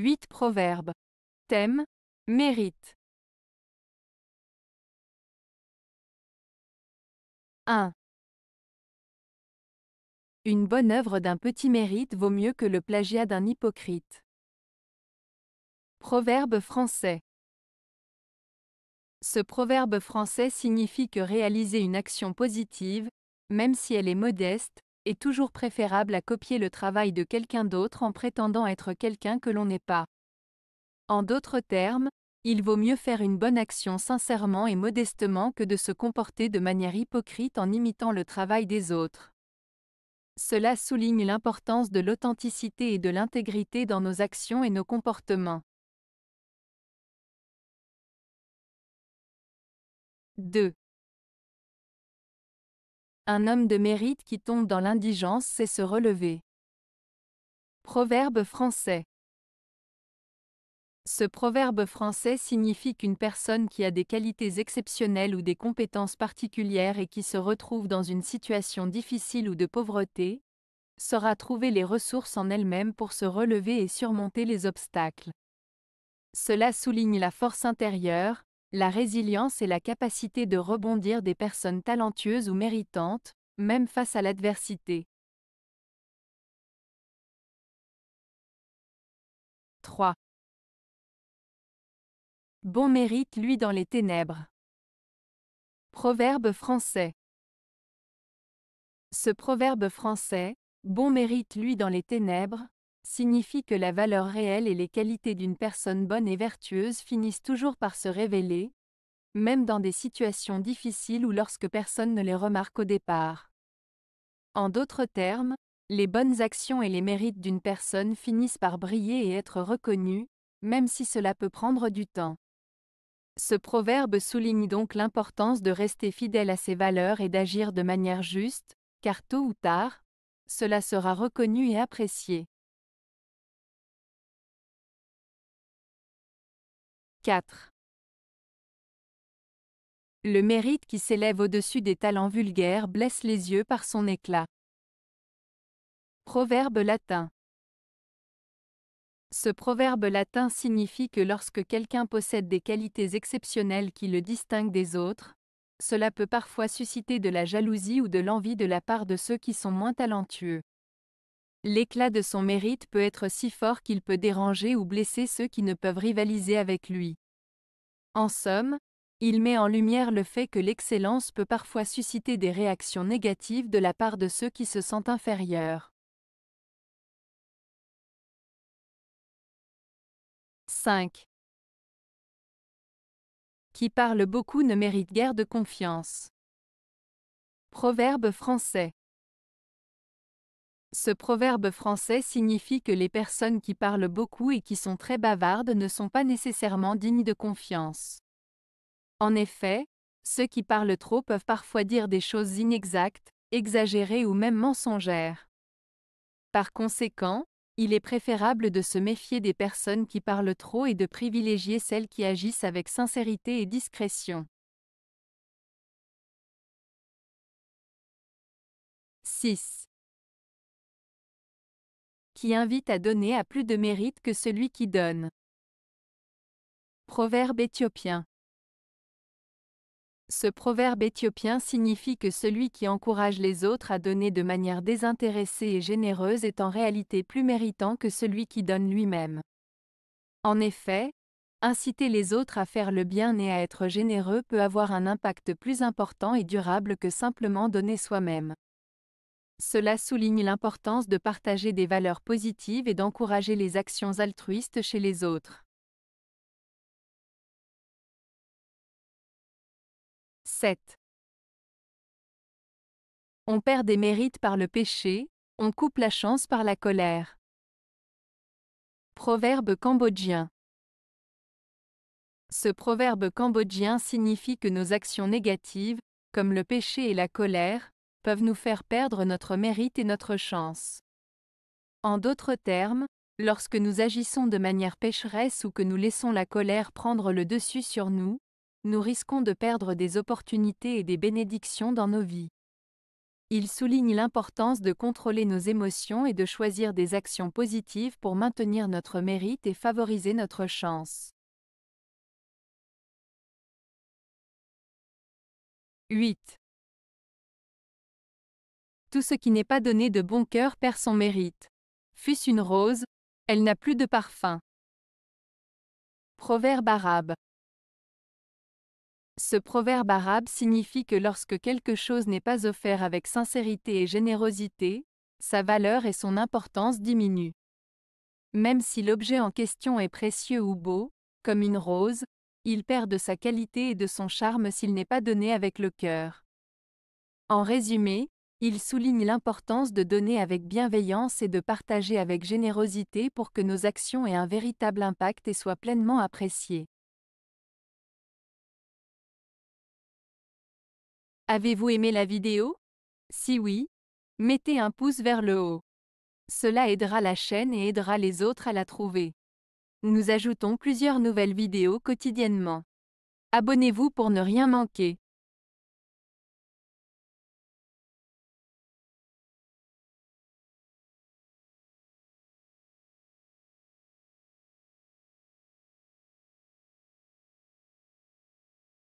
8 proverbes. Thème: mérite. 1. Une bonne œuvre d'un petit mérite vaut mieux que le plagiat d'un hypocrite. Proverbe français. Ce proverbe français signifie que réaliser une action positive, même si elle est modeste, est toujours préférable à copier le travail de quelqu'un d'autre en prétendant être quelqu'un que l'on n'est pas. En d'autres termes, il vaut mieux faire une bonne action sincèrement et modestement que de se comporter de manière hypocrite en imitant le travail des autres. Cela souligne l'importance de l'authenticité et de l'intégrité dans nos actions et nos comportements. 2. Un homme de mérite qui tombe dans l'indigence sait se relever. Proverbe français. Ce proverbe français signifie qu'une personne qui a des qualités exceptionnelles ou des compétences particulières et qui se retrouve dans une situation difficile ou de pauvreté, saura trouver les ressources en elle-même pour se relever et surmonter les obstacles. Cela souligne la force intérieure, la résilience et la capacité de rebondir des personnes talentueuses ou méritantes, même face à l'adversité. 3. Bon mérite lui dans les ténèbres. Proverbe français. Ce proverbe français, bon mérite lui dans les ténèbres, signifie que la valeur réelle et les qualités d'une personne bonne et vertueuse finissent toujours par se révéler, même dans des situations difficiles ou lorsque personne ne les remarque au départ. En d'autres termes, les bonnes actions et les mérites d'une personne finissent par briller et être reconnus, même si cela peut prendre du temps. Ce proverbe souligne donc l'importance de rester fidèle à ses valeurs et d'agir de manière juste, car tôt ou tard, cela sera reconnu et apprécié. 4. Le mérite qui s'élève au-dessus des talents vulgaires blesse les yeux par son éclat. Proverbe latin. Ce proverbe latin signifie que lorsque quelqu'un possède des qualités exceptionnelles qui le distinguent des autres, cela peut parfois susciter de la jalousie ou de l'envie de la part de ceux qui sont moins talentueux. L'éclat de son mérite peut être si fort qu'il peut déranger ou blesser ceux qui ne peuvent rivaliser avec lui. En somme, il met en lumière le fait que l'excellence peut parfois susciter des réactions négatives de la part de ceux qui se sentent inférieurs. 5. Qui parle beaucoup ne mérite guère de confiance. Proverbe français. Ce proverbe français signifie que les personnes qui parlent beaucoup et qui sont très bavardes ne sont pas nécessairement dignes de confiance. En effet, ceux qui parlent trop peuvent parfois dire des choses inexactes, exagérées ou même mensongères. Par conséquent, il est préférable de se méfier des personnes qui parlent trop et de privilégier celles qui agissent avec sincérité et discrétion. 6. Qui invite à donner a plus de mérite que celui qui donne. Proverbe éthiopien. Ce proverbe éthiopien signifie que celui qui encourage les autres à donner de manière désintéressée et généreuse est en réalité plus méritant que celui qui donne lui-même. En effet, inciter les autres à faire le bien et à être généreux peut avoir un impact plus important et durable que simplement donner soi-même. Cela souligne l'importance de partager des valeurs positives et d'encourager les actions altruistes chez les autres. 7. On perd des mérites par le péché, on coupe la chance par la colère. Proverbe cambodgien. Ce proverbe cambodgien signifie que nos actions négatives, comme le péché et la colère, peuvent nous faire perdre notre mérite et notre chance. En d'autres termes, lorsque nous agissons de manière pécheresse ou que nous laissons la colère prendre le dessus sur nous, nous risquons de perdre des opportunités et des bénédictions dans nos vies. Il souligne l'importance de contrôler nos émotions et de choisir des actions positives pour maintenir notre mérite et favoriser notre chance. 8. Tout ce qui n'est pas donné de bon cœur perd son mérite. Fût-ce une rose, elle n'a plus de parfum. Proverbe arabe. Ce proverbe arabe signifie que lorsque quelque chose n'est pas offert avec sincérité et générosité, sa valeur et son importance diminuent. Même si l'objet en question est précieux ou beau, comme une rose, il perd de sa qualité et de son charme s'il n'est pas donné avec le cœur. En résumé, il souligne l'importance de donner avec bienveillance et de partager avec générosité pour que nos actions aient un véritable impact et soient pleinement appréciées. Avez-vous aimé la vidéo? Si oui, mettez un pouce vers le haut. Cela aidera la chaîne et aidera les autres à la trouver. Nous ajoutons plusieurs nouvelles vidéos quotidiennement. Abonnez-vous pour ne rien manquer.